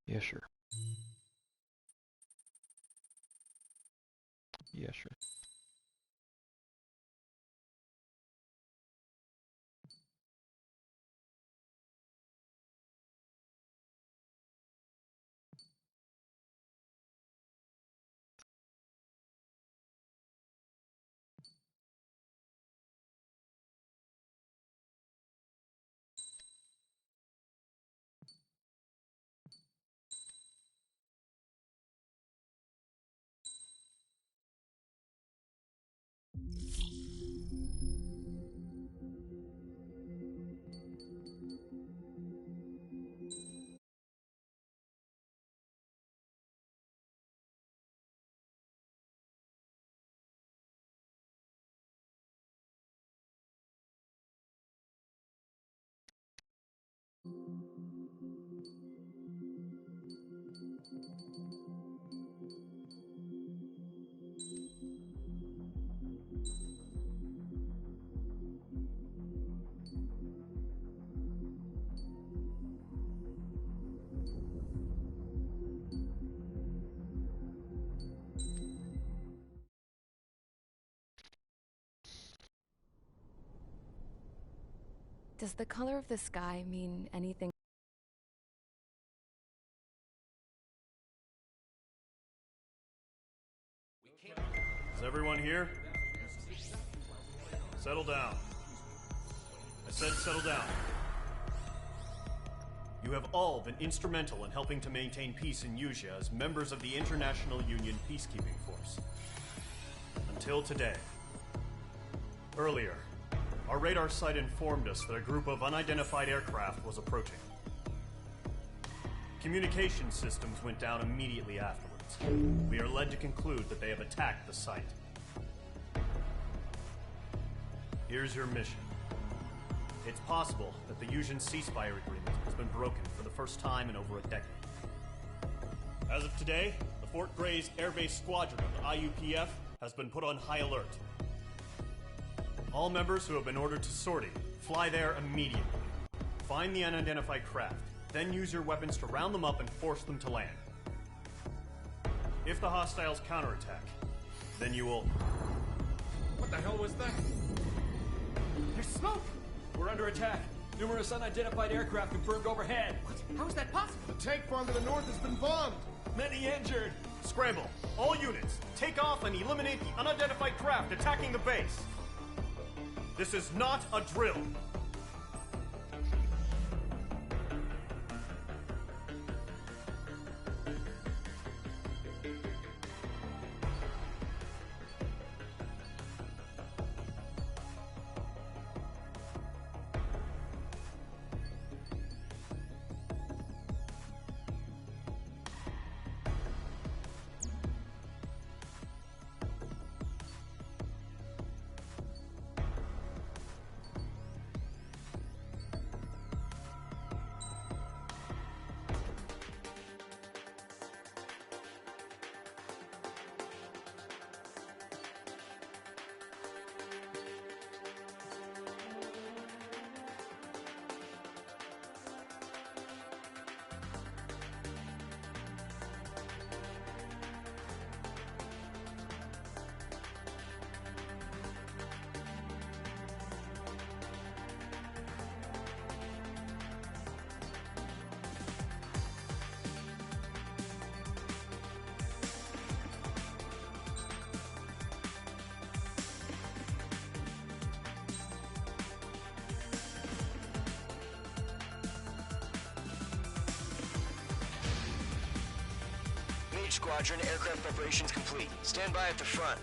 Yeah, sure. Yeah, sure. Does the color of the sky mean anything? Is everyone here? Settle down. I said settle down. You have all been instrumental in helping to maintain peace in Yuzha as members of the International Union Peacekeeping Force. Until today. Earlier, our radar site informed us that a group of unidentified aircraft was approaching. Communication systems went down immediately afterwards. We are led to conclude that they have attacked the site. Here's your mission. It's possible that the Yuzhan ceasefire agreement has been broken for the first time in over a decade. As of today, the Fort Grays Air Base Squadron of the IUPF has been put on high alert. All members who have been ordered to sortie, fly there immediately. Find the unidentified craft, then use your weapons to round them up and force them to land. If the hostiles counterattack, then you will... What the hell was that? There's smoke! We're under attack. Numerous unidentified aircraft confirmed overhead. What? How is that possible? The tank farm to the north has been bombed! Many injured. Scramble! All units, take off and eliminate the unidentified craft attacking the base! This is not a drill! Squadron, aircraft preparations complete. Stand by at the front.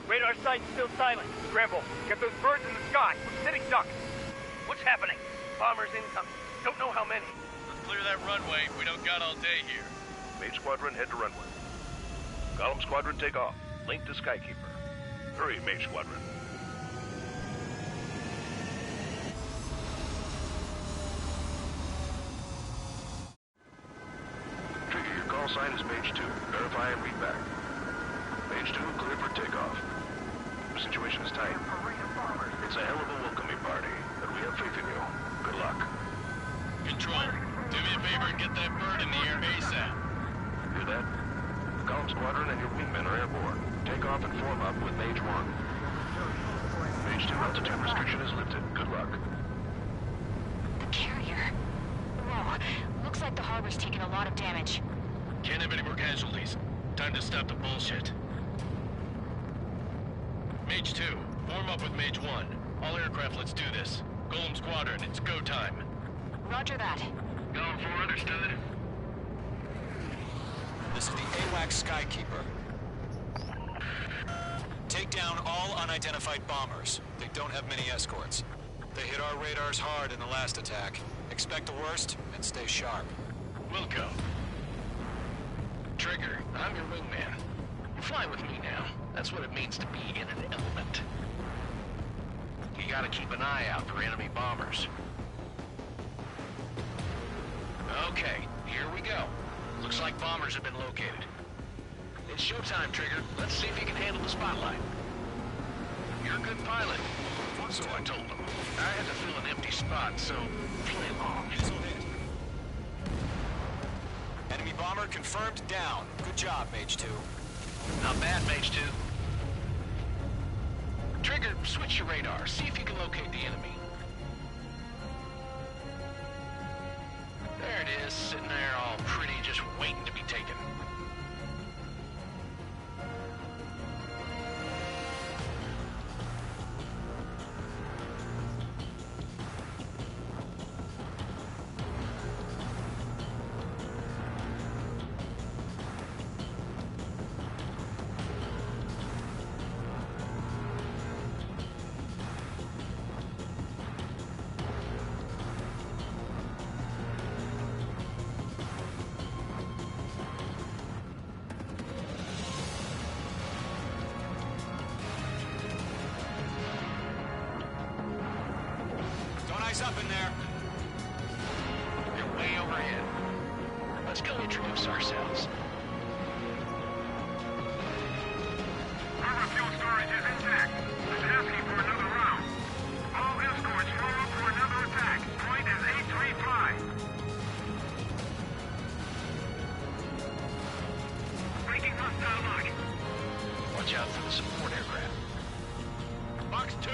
Radar site's still silent. Scramble. Get those birds in the sky. We're sitting ducks. What's happening? Bombers incoming. Don't know how many. Let's clear that runway. We don't got all day here. Mage Squadron, head to runway. Column Squadron, take off. Link to Skykeeper. Hurry, Mage Squadron. Mage 2, clear for takeoff. The situation is tight. It's a hell of a welcoming party, but we have faith in you. Good luck. Control, do me a favor and get that bird in the air ASAP. Hear that? The column squadron and your wingmen are airborne. Take off and form up with Mage 1. Mage 2, altitude restriction is lifted. Good luck. The carrier. Whoa. Looks like the harbor's taken a lot of damage. Can't have any more casualties. Time to stop the bullshit. Mage 2, form up with Mage 1. All aircraft, let's do this. Golem Squadron, it's go time. Roger that. Going for understood. This is the AWACS Skykeeper. Take down all unidentified bombers. They don't have many escorts. They hit our radars hard in the last attack. Expect the worst and stay sharp. Wilco. Trigger, I'm your wingman. You fly with me now. That's what it means to be in an element. You gotta keep an eye out for enemy bombers. Okay, here we go. Looks like bombers have been located. It's showtime, Trigger. Let's see if you can handle the spotlight. You're a good pilot. So I told him. I had to fill an empty spot, so play along. Enemy bomber confirmed down. Good job, Mage 2. Not bad, Mage 2. Trigger, switch your radar. See if you can locate the enemy. There it is, sitting there all pretty, just waiting to be taken. Up in there. You're way overhead. Let's go introduce ourselves. Our fuel storage is intact. I'm asking for another round. All escorts form up for another attack. Point is 835. Breaking hostile lock. Watch out for the support aircraft. Box 2.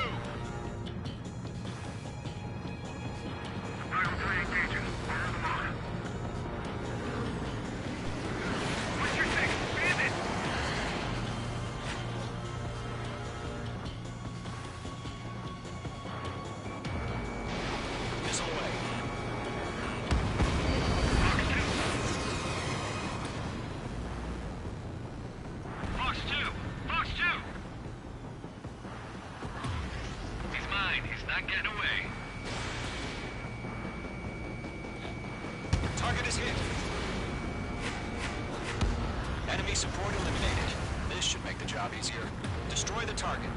Target is hit. Enemy support eliminated. This should make the job easier. Destroy the target.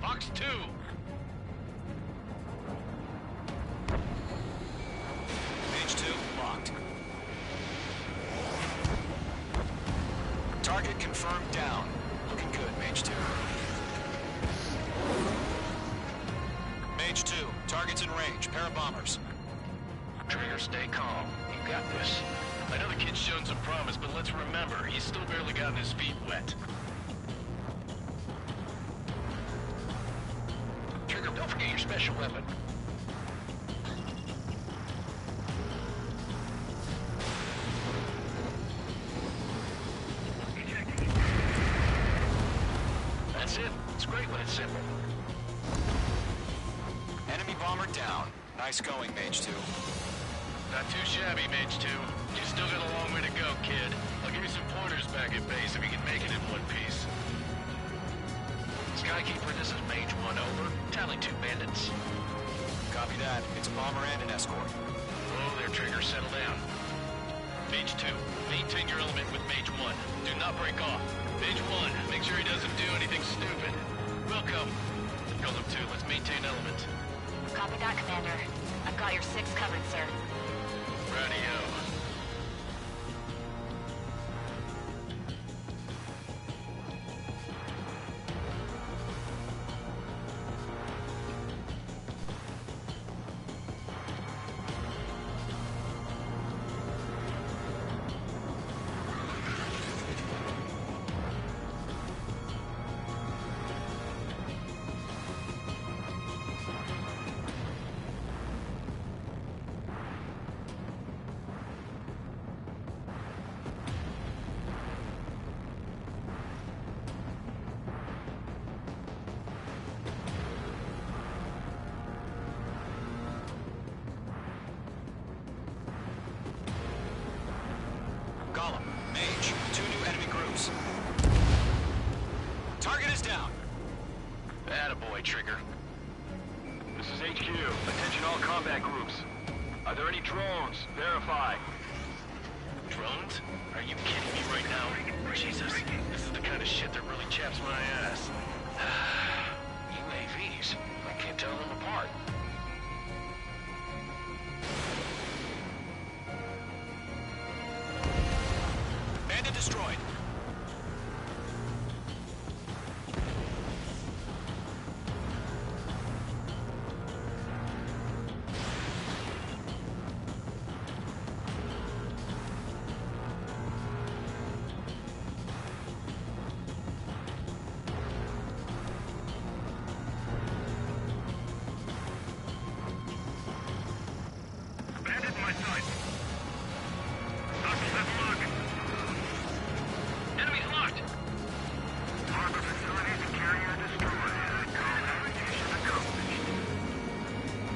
Box 2. Mage 2 locked. Target confirmed down. Looking good, Mage 2. Mage 2, target's in range. Pair of bombers. Trigger, stay calm. You got this. I know the kid's shown some promise, but let's remember, he's still barely gotten his feet wet. Trigger, don't forget your special weapon. That's it. It's great when it's simple. Enemy bomber down. Nice going, Mage 2. Not too shabby, Mage 2. You still got a long way to go, kid. I'll give you some pointers back at base if you can make it in one piece. Skykeeper, this is Mage 1, over. Tally 2 bandits. Copy that. It's a bomber and an escort. Whoa there, Trigger. Settle down. Mage 2, maintain your element with Mage 1. Do not break off. Mage 1, make sure he doesn't do anything stupid. Wilco. Golem 2, let's maintain element. Copy that, Commander. I've got got your 6 covered, sir. Radio. Golem, Mage, 2 new enemy groups. Target is down. Attaboy, Trigger. This is HQ. Attention all combat groups. Are there any drones? Verify. Drones? Are you kidding me right now? Jesus, this is the kind of shit that really chaps my ass. UAVs? I can't tell them apart. Bandit destroyed. Bandit in my sight. Hostiles have locked. Enemy's locked. Harbor facilities and carrier destroyed. Mission accomplished.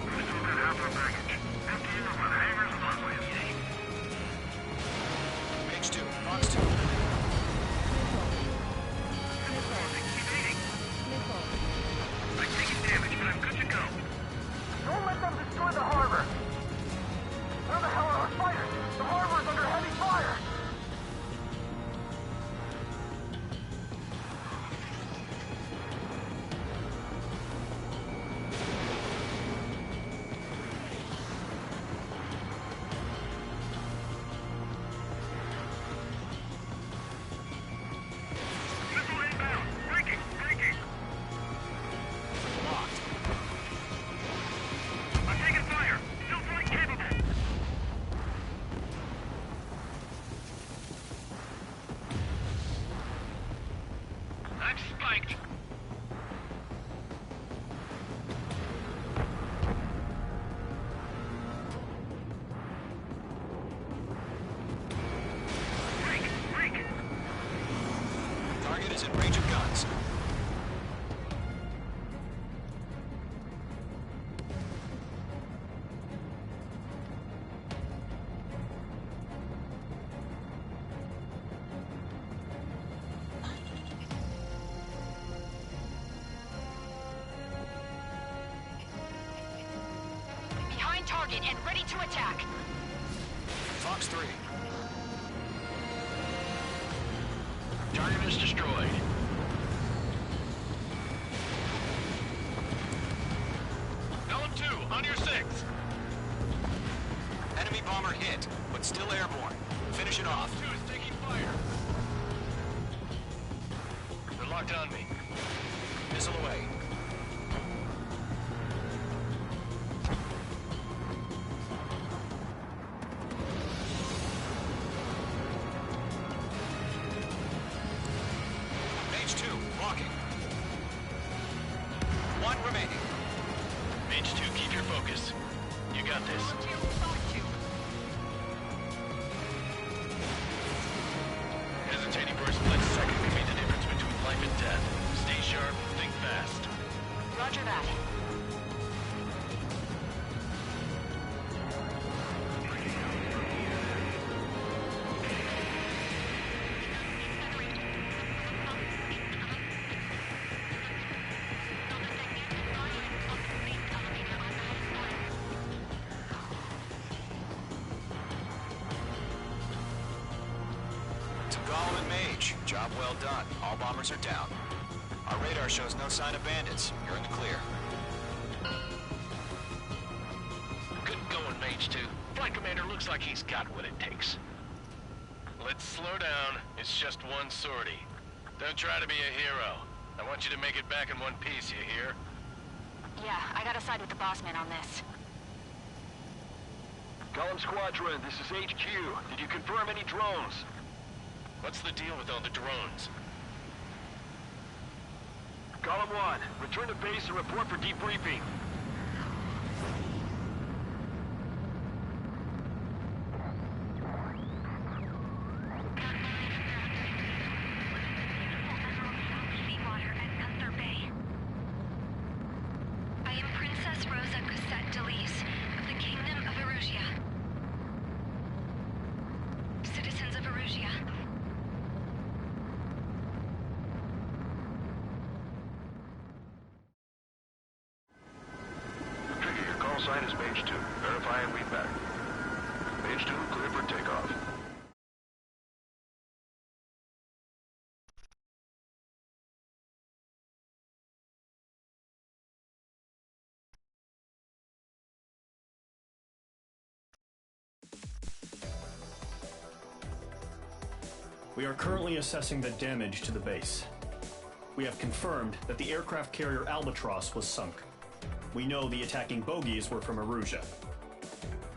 We still got half our baggage. Emptying them with hangers and runways. Mage 2, Fox 2. Evading. I'm taking damage, but I'm good to go. Don't let them destroy the harbor! Where the hell are our fighters? The harbor's under heavy fire! Missile inbound. Breaking. Locked. I'm taking fire. Still flight capable. I'm spiked. Break. Target is in range of guns. Behind target and ready to attack. Fox 3. Target is destroyed. Golem 2, on your 6. Enemy bomber hit, but still airborne. Finish it off. 2 is taking fire. They're locked on me. Missile away. Mage 2, walking. 1 remaining. Mage 2, keep your focus. You got this. Hesitating for a split second can mean the difference between life and death. Stay sharp, think fast. Roger that. To Golem and Mage, job well done. All bombers are down. Our radar shows no sign of bandits. You're in the clear. Good Flight commander looks like he's got what it takes. Let's slow down. It's just one sortie. Don't try to be a hero. I want you to make it back in one piece, you hear? Yeah, I gotta side with the boss man on this. Column Squadron, this is HQ. Did you confirm any drones? What's the deal with all the drones? Column 1, return to base and report for debriefing. Sign is Mage 2. Verify and read back. Mage 2, clear for takeoff. We are currently assessing the damage to the base. We have confirmed that the aircraft carrier Albatross was sunk. We know the attacking bogies were from Erusia.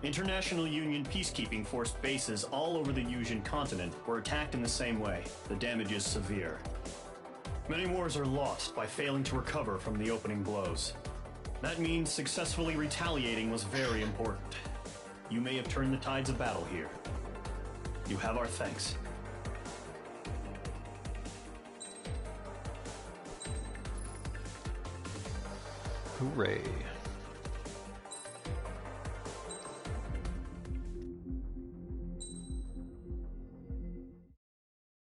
International Union peacekeeping force bases all over the Yusian continent were attacked in the same way. The damage is severe. Many wars are lost by failing to recover from the opening blows. That means successfully retaliating was very important. You may have turned the tides of battle here. You have our thanks. Hooray.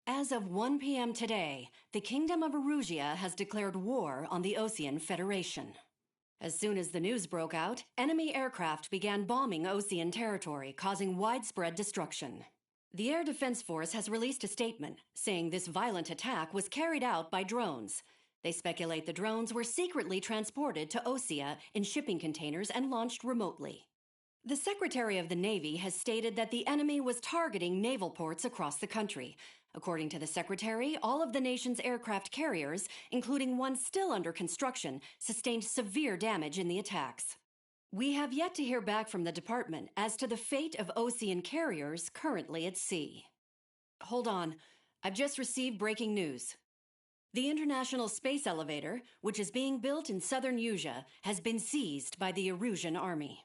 As of 1 p.m. today, the Kingdom of Erusia has declared war on the Osean Federation. As soon as the news broke out, enemy aircraft began bombing Osean territory, causing widespread destruction. The Air Defense Force has released a statement saying this violent attack was carried out by drones. They speculate the drones were secretly transported to Osea in shipping containers and launched remotely. The Secretary of the Navy has stated that the enemy was targeting naval ports across the country. According to the Secretary, all of the nation's aircraft carriers, including one still under construction, sustained severe damage in the attacks. We have yet to hear back from the department as to the fate of Osean carriers currently at sea. Hold on. I've just received breaking news. The International Space Elevator, which is being built in southern Yusia, has been seized by the Erusian army.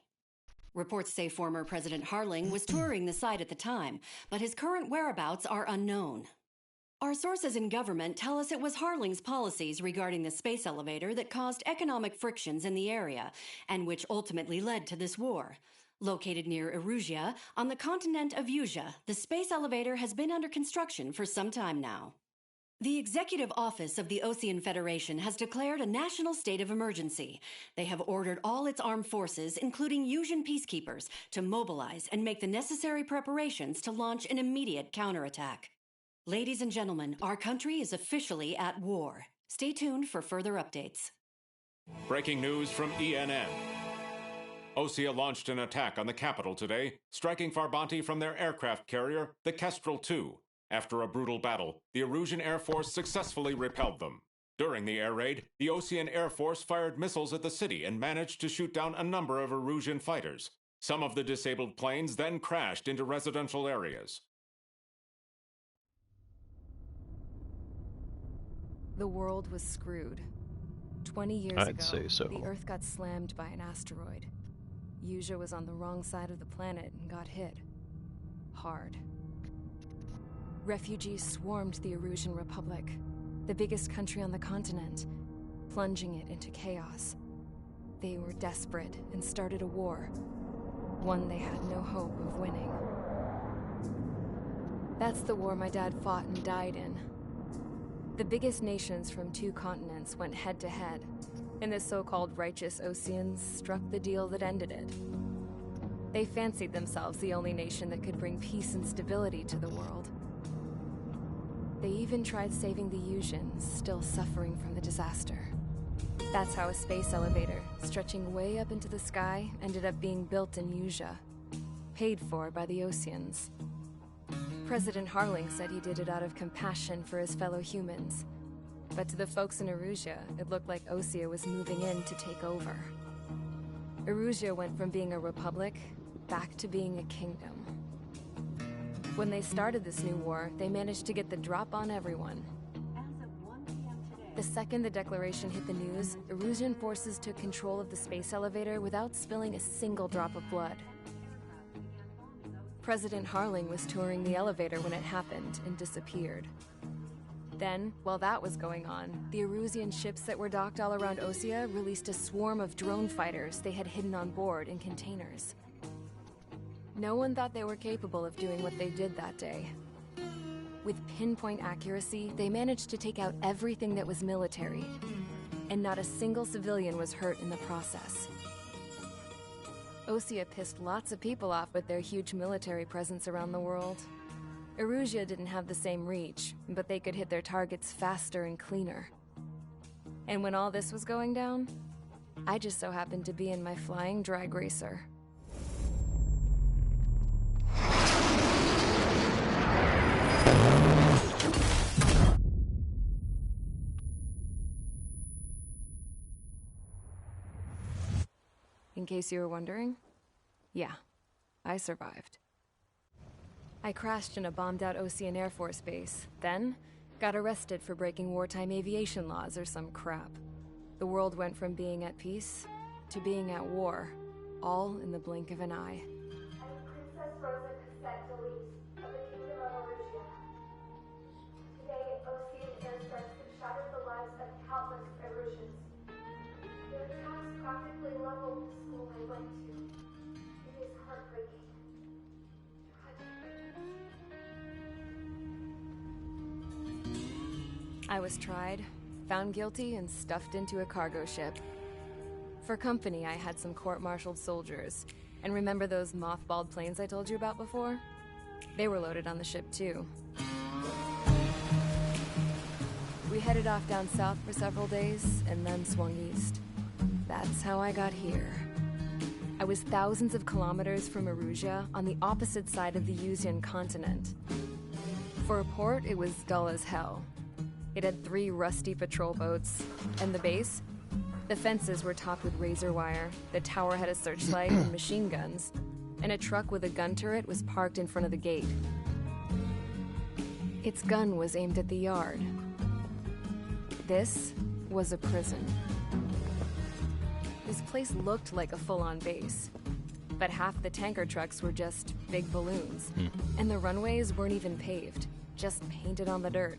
Reports say former President Harling was touring the site at the time, but his current whereabouts are unknown. Our sources in government tell us it was Harling's policies regarding the space elevator that caused economic frictions in the area, and which ultimately led to this war. Located near Erusia, on the continent of Yusia, the space elevator has been under construction for some time now. The Executive Office of the Osean Federation has declared a national state of emergency. They have ordered all its armed forces, including Yusian peacekeepers, to mobilize and make the necessary preparations to launch an immediate counterattack. Ladies and gentlemen, our country is officially at war. Stay tuned for further updates. Breaking news from ENN. Osea launched an attack on the capital today, striking Farbanti from their aircraft carrier, the Kestrel II. After a brutal battle, the Erusian Air Force successfully repelled them. During the air raid, the Osean Air Force fired missiles at the city and managed to shoot down a number of Erusian fighters. Some of the disabled planes then crashed into residential areas. The world was screwed. 20 years I'd ago, say so. the Earth got slammed by an asteroid. Yusia was on the wrong side of the planet and got hit. Hard. Refugees swarmed the Erusian Republic, the biggest country on the continent, plunging it into chaos. They were desperate and started a war, one they had no hope of winning. That's the war my dad fought and died in. The biggest nations from 2 continents went head-to-head, and the so-called righteous Oseans struck the deal that ended it. They fancied themselves the only nation that could bring peace and stability to the world. They even tried saving the Yusians, still suffering from the disaster. That's how a space elevator, stretching way up into the sky, ended up being built in Yusia. paid for by the Oceans. President Harling said he did it out of compassion for his fellow humans. But to the folks in Erusia, it looked like Osea was moving in to take over. Erusia went from being a republic back to being a kingdom. When they started this new war, they managed to get the drop on everyone. The second the declaration hit the news, Erusian forces took control of the space elevator without spilling a single drop of blood. President Harling was touring the elevator when it happened and disappeared. Then, while that was going on, the Erusian ships that were docked all around Osea released a swarm of drone fighters they had hidden on board in containers. No one thought they were capable of doing what they did that day. With pinpoint accuracy, they managed to take out everything that was military, and not a single civilian was hurt in the process. Osea pissed lots of people off with their huge military presence around the world. Erusia didn't have the same reach, but they could hit their targets faster and cleaner. And when all this was going down, I just so happened to be in my flying drag racer. In case you were wondering, yeah, I survived. I crashed in a bombed-out Ocean Air Force base, then got arrested for breaking wartime aviation laws or some crap. The world went from being at peace to being at war, all in the blink of an eye. Princess Rosa Cassette Delise of the Kingdom of Erusia. Today, Ocean airstrikes have shattered the lives of countless Erusians. Their attacks practically leveled the school I went to. It is heartbreaking. I was tried, found guilty, and stuffed into a cargo ship. For company, I had some court-martialed soldiers. And remember those mothballed planes I told you about before? They were loaded on the ship, too. We headed off down south for several days, and then swung east. That's how I got here. I was thousands of kilometers from Erusia, on the opposite side of the Yuzian continent. For a port, it was dull as hell. It had 3 rusty patrol boats, and the base? The fences were topped with razor wire, the tower had a searchlight and machine guns, and a truck with a gun turret was parked in front of the gate. Its gun was aimed at the yard. This was a prison. This place looked like a full-on base, but half the tanker trucks were just big balloons, and the runways weren't even paved, just painted on the dirt.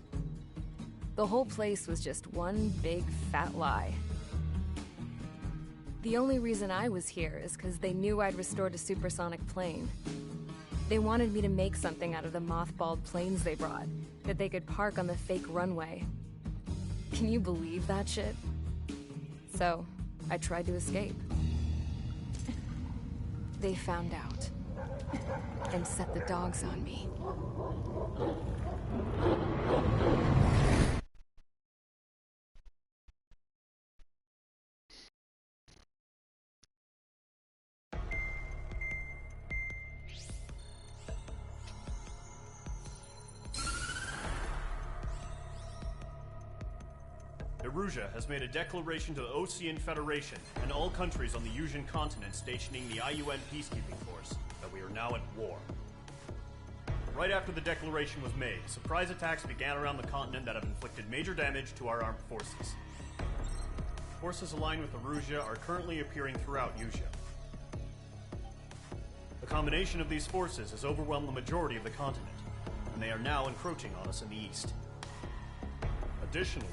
The whole place was just one big fat lie. The only reason I was here is because they knew I'd restored a supersonic plane. They wanted me to make something out of the mothballed planes they brought, that they could park on the fake runway. Can you believe that shit? So, I tried to escape. They found out, and set the dogs on me. Erusia has made a declaration to the Ocean Federation and all countries on the Yuzian continent stationing the IUN peacekeeping force that we are now at war. Right after the declaration was made, surprise attacks began around the continent that have inflicted major damage to our armed forces. Forces aligned with Erusia are currently appearing throughout Yusia. The combination of these forces has overwhelmed the majority of the continent, and they are now encroaching on us in the east. Additionally,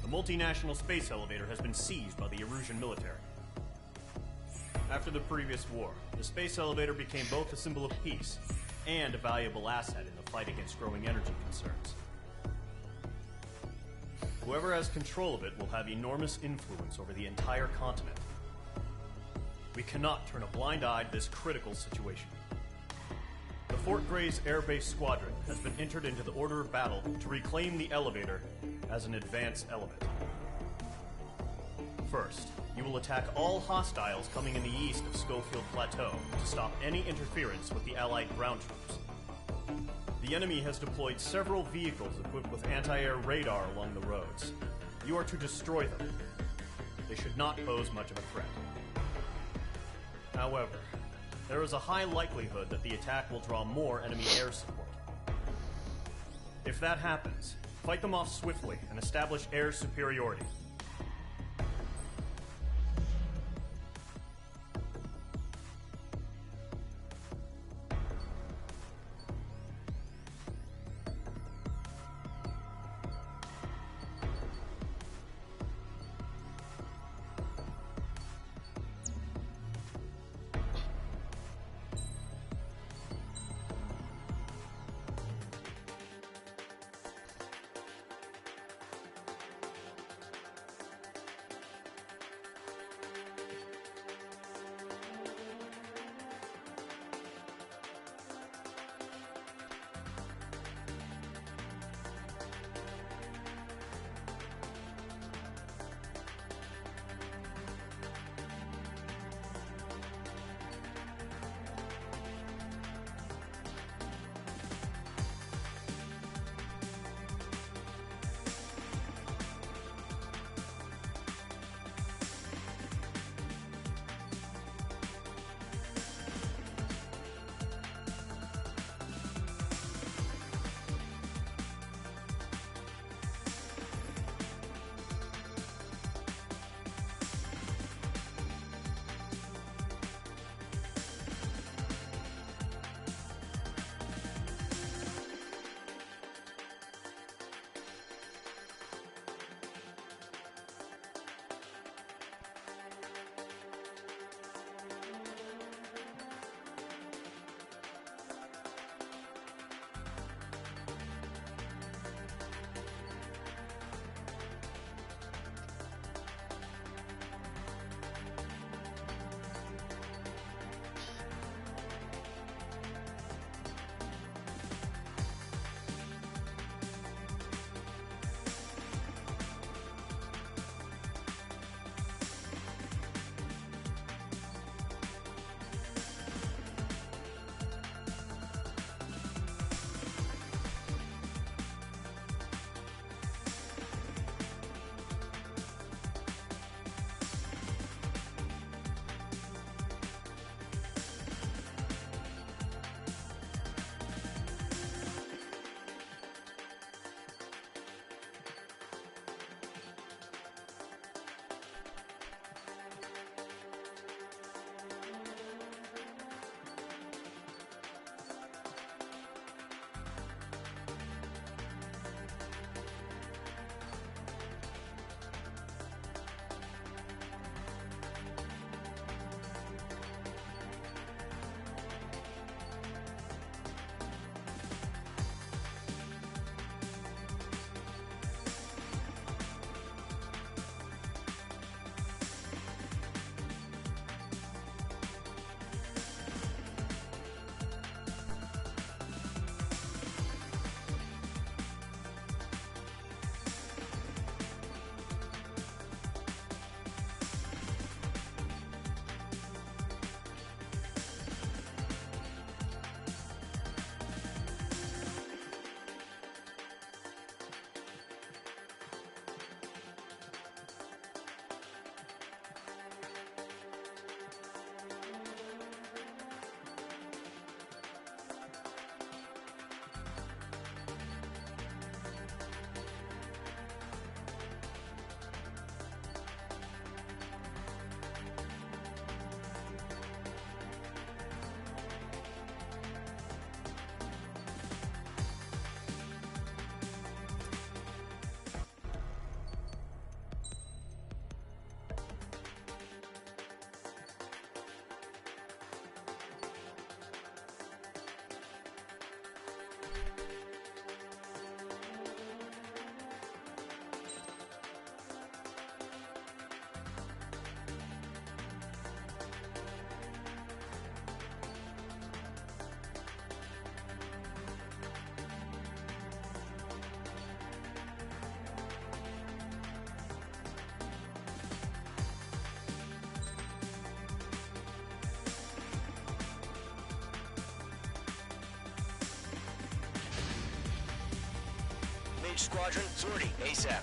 the multinational space elevator has been seized by the Erusian military. After the previous war, the space elevator became both a symbol of peace and a valuable asset in the fight against growing energy concerns. Whoever has control of it will have enormous influence over the entire continent. We cannot turn a blind eye to this critical situation. The Fort Gray's Air Base Squadron has been entered into the order of battle to reclaim the elevator as an advance element. First, You will attack all hostiles coming in the east of Schofield Plateau to stop any interference with the Allied ground troops. The enemy has deployed several vehicles equipped with anti-air radar along the roads. You are to destroy them. They should not pose much of a threat. However, there is a high likelihood that the attack will draw more enemy air support. If that happens, fight them off swiftly and establish air superiority. Mage Squadron, sortie, ASAP.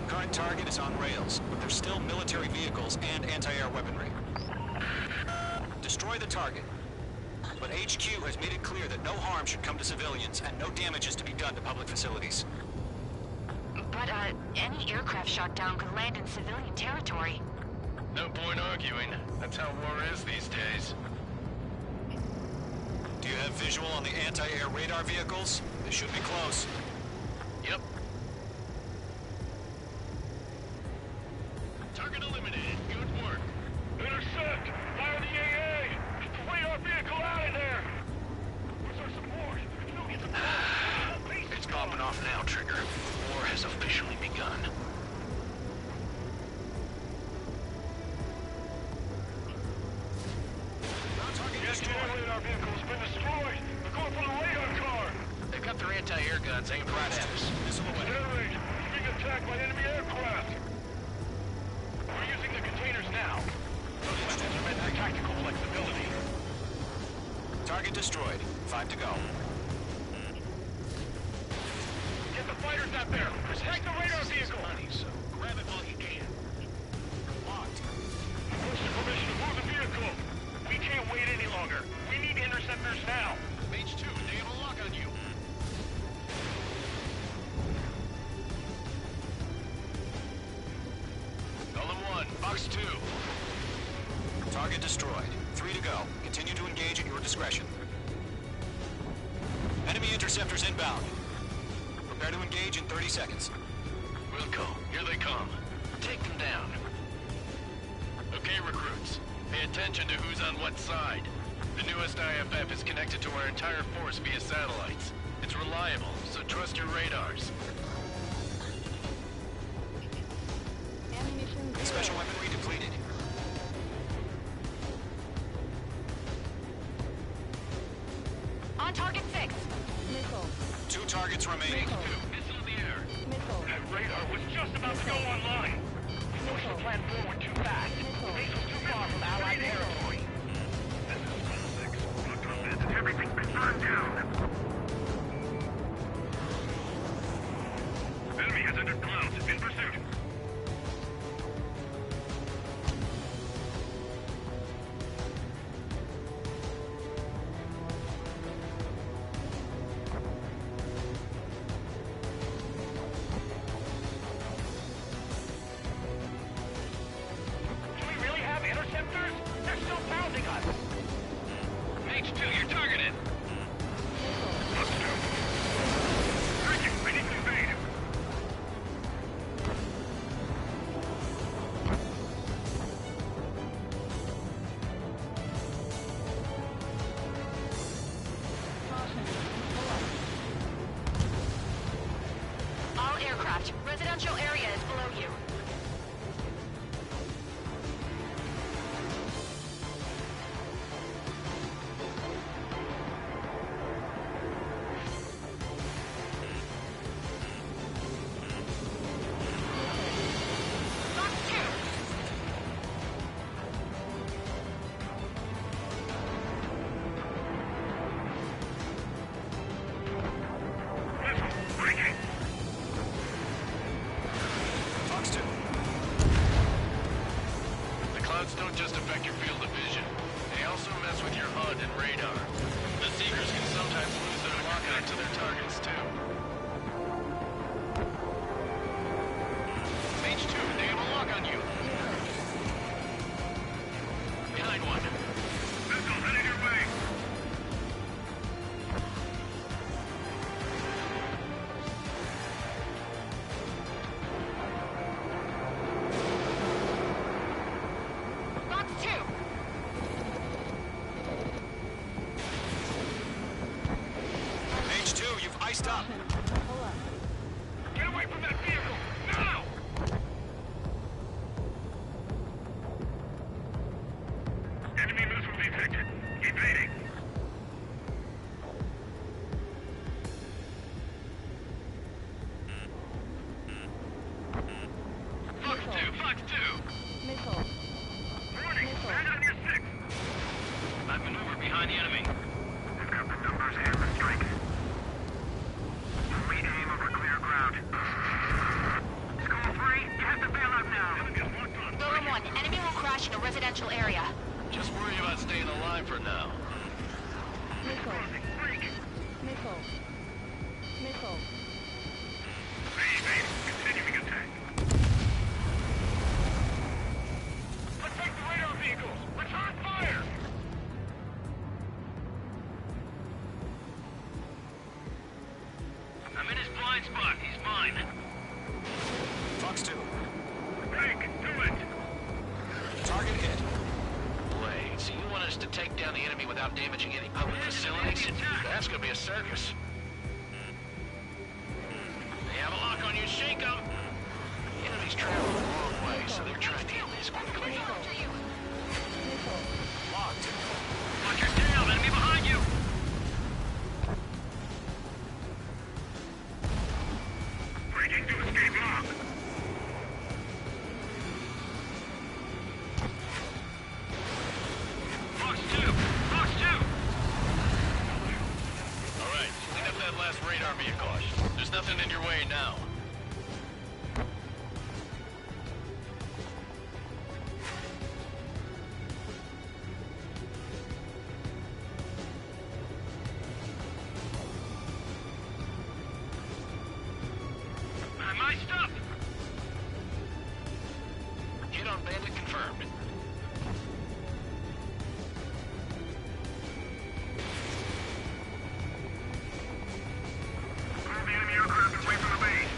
Current target is on rails, but there's still military vehicles and anti-air weaponry. Destroy the target. But HQ has made it clear that no harm should come to civilians and no damage is to be done to public facilities. But, any aircraft shot down could land in civilian territory. No point arguing. That's how war is these days. Do you have visual on the anti-air radar vehicles? They should be close. Yep. Target eliminated. Good work. Intercept! Fire the AA! Get the radar vehicle out of there! Where's our support? No, get the It's popping off now, Trigger. War has officially begun. The radar vehicle's been destroyed! They're going for the radar car! They've got their anti-air guns aimed right at us. Missile away. Generate! We're being attacked by enemy aircraft! We're using the containers now. Those weapons are meant for tactical flexibility. Target destroyed. 5 to go. Get the fighters out there! Protect the radar vehicle! Money, so grab it while you can. Locked. Requesting permission to move the vehicle! We can't wait any longer. We need interceptors now. Mage 2, they have a lock on you. Golem 1, Box 2. Target destroyed. 3 to go. Continue to engage at your discretion. Enemy interceptors inbound. Prepare to engage in 30 seconds. We'll go. Here they come. Take them down. Okay, recruits. Pay attention to who's on what side. The newest IFF is connected to our entire force via satellites. It's reliable, so trust your radars. Special weaponry depleted. On target 6. Missile. 2 targets remaining. Missile in the air. Missile. That radar was just about to go online. We pushed the plan forward too fast. Base was too far from Allied territory. This is 1-6. Everything's been burned down. Enemy has entered clouds. In pursuit. Do we really have interceptors? They're still pounding us. Mage 2, you're targeted. Breaking, we need to invade. All aircraft. Residential area is below you. Box 2. Fox 2. The clouds don't just affect your field of vision. They also mess with your HUD and radar. The Seekers can sometimes lose their lockout to their targets, too. Mage 2, they have a lock on you. Behind one. Missile headed your way. Box 2. Mage 2, you've iced up. Get away from that vehicle! Now! Enemy missile detected. Fox 2. Missile. Warning, stand on your six. I've maneuvered behind the enemy. We've got the numbers and the strength. We aim over clear ground. Skull 3, you have to bail out now. Golem 1, enemy will crash in a residential area. Just worry about staying alive for now. Missile. Missile. Missile. Continuing attack. Let's take the radar vehicles. Return fire. I'm in his blind spot. He's mine. Fox 2. Break. Do it. Target hit. Blade, so you want us to take down the enemy without damaging any public facilities? That's gonna be a circus. They have a lock on you. Shake them. The enemy's traveling the wrong way, so they're trying to get this quickly. Locked. Watch your tail. Enemy behind you. Breaking to escape lock. Fox 2. Fox 2. All right, clean up that last radar vehicle. There's nothing in your way now. My stuff. Hit on bandit confirmed. Move the enemy aircraft away from the base.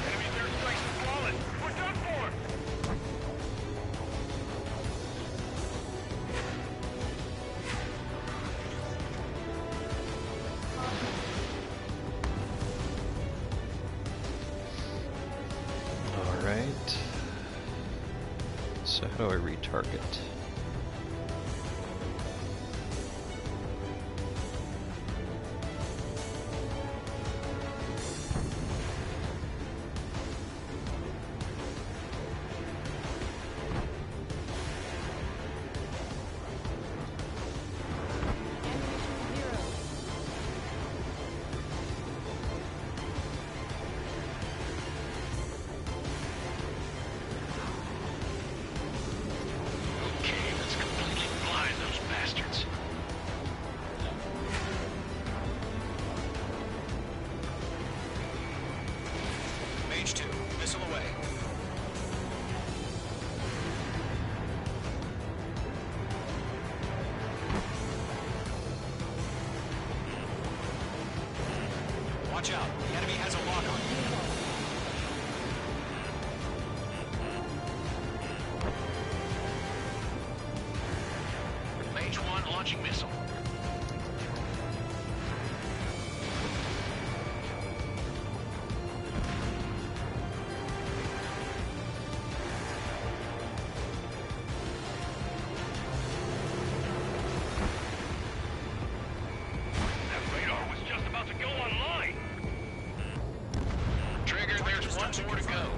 Enemy's airstrikes are flawless. We're done for. Alright. So how do I retarget? Okay, let's completely blind those bastards. Mage 2. Missile away. Watch out. The enemy has a lock on you. Mage 1 launching missile. That radar was just about to go online. Trigger, there's one more to go.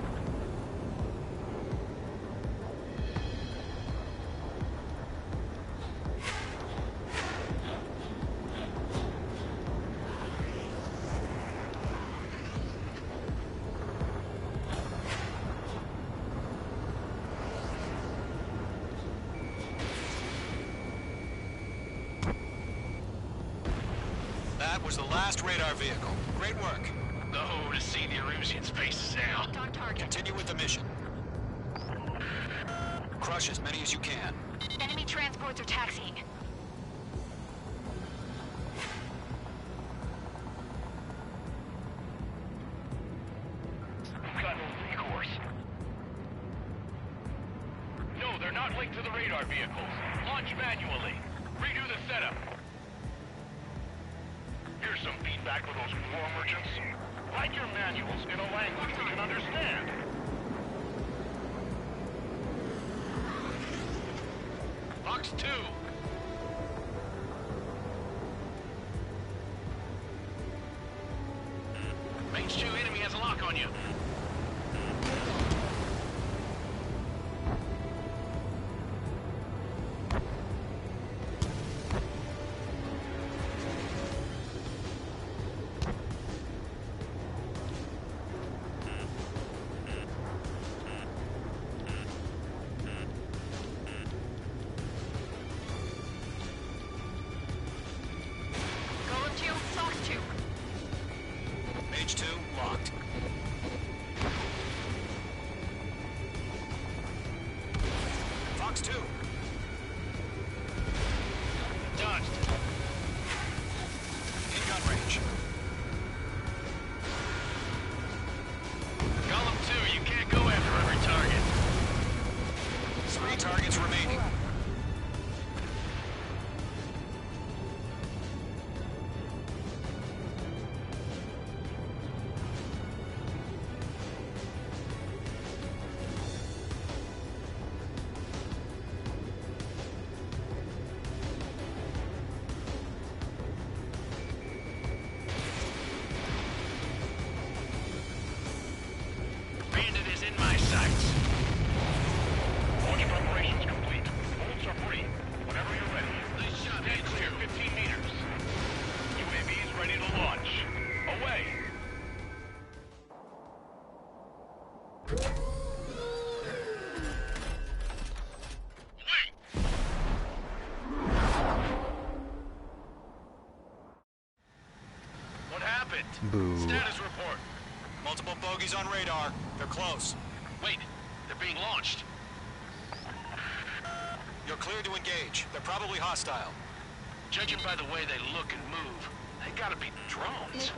That was the last radar vehicle. Great work. Oh, to see the Erusians' faces now. On target. Continue with the mission. Crush as many as you can. Enemy transports are taxiing. Link to the radar vehicles. Launch manually. Redo the setup. Here's some feedback for those war merchants. Write your manuals in a language we can understand. Fox 2. Range 2 enemy has a lock on you. Golem 2, Fox 2. Mage 2, locked. Fox 2. Dodged. In gun range. Golem 2, you can't go after every target. 3 targets remaining. Bandit is in my sights. Launch preparations complete. Bolts are free. Whenever you're ready. Nice shot, Stand Mage clear 2. 15 meters. UAVs ready to launch. Away. What happened? Boo. Status report. Multiple bogeys on radar. They're close. Wait, they're being launched. You're cleared to engage. They're probably hostile. Judging by the way they look and move, they gotta be drones.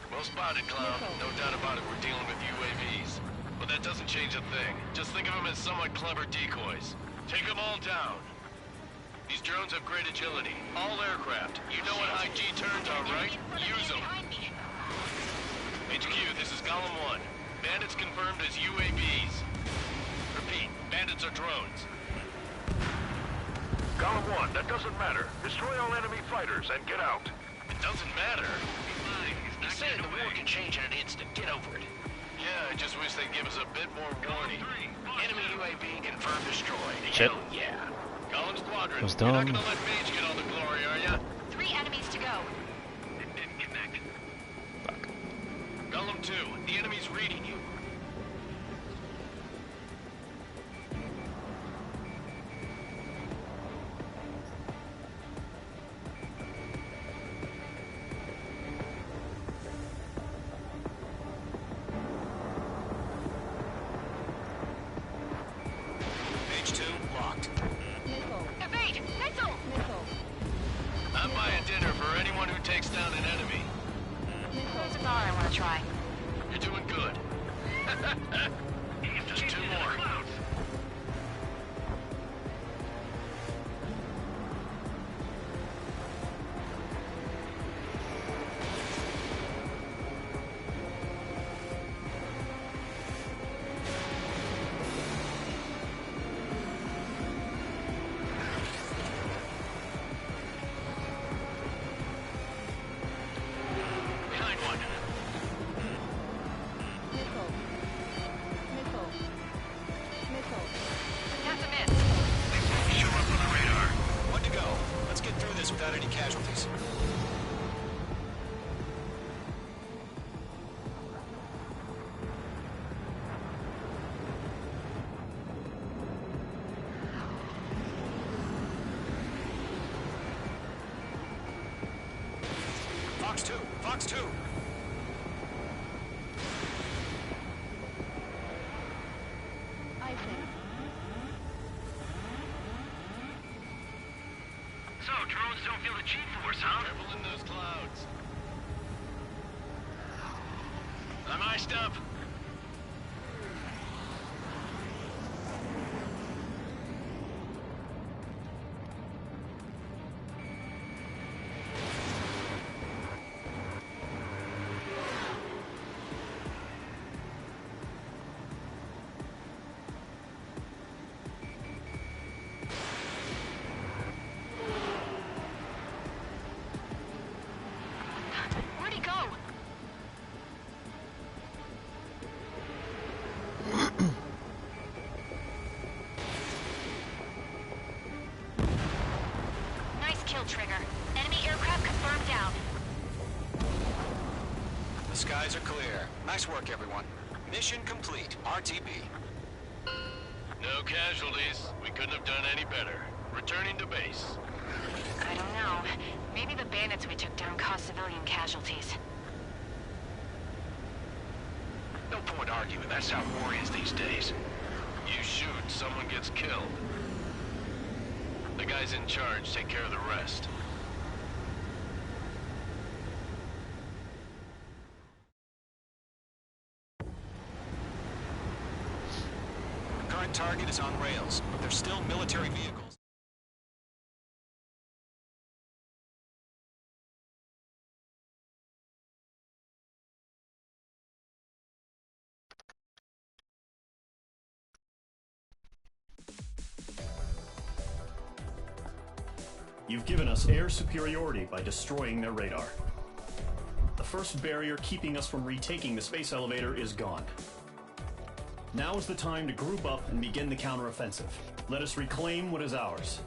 Well spotted, Clown. No doubt about it, we're dealing with UAVs. But that doesn't change a thing. Just think of them as somewhat clever decoys. Take them all down. These drones have great agility. All aircraft. You know what high G turns are, right? Use them. HQ, this is Golem 1. Bandits confirmed as UAVs. Repeat, bandits are drones. Golem 1, that doesn't matter. Destroy all enemy fighters and get out. It doesn't matter. He's saying the war can change in an instant. Get over it. Yeah, I just wish they'd give us a bit more warning. Enemy UAV confirmed destroyed. Shit. Hell yeah. Golem Squadron, Was you're not dumb. gonna let Mage get all the glory, are ya? 3 enemies to go. It didn't connect. Golem 2, the enemy's reading you. Mage 2, locked. Evade! Missile! I'm buying dinner for anyone who takes down an enemy. There's a bar I want to try. You're doing good. Just 2 more. Behind one. That's a miss. Show up on the radar. 1 to go. Let's get through this without any casualties. Fox 2! Fox 2! So, drones don't feel the G-force, huh? Careful in those clouds. I'm iced up. field, Trigger. Enemy aircraft confirmed down. The skies are clear. Nice work, everyone. Mission complete. RTB. No casualties. We couldn't have done any better. Returning to base. I don't know. Maybe the bandits we took down caused civilian casualties. No point arguing. That's how war is these days. You shoot, someone gets killed. The guys in charge take care of the rest. Current target is on rails, but there's still military vehicles. You've given us air superiority by destroying their radar. The first barrier keeping us from retaking the space elevator is gone. Now is the time to group up and begin the counteroffensive. Let us reclaim what is ours.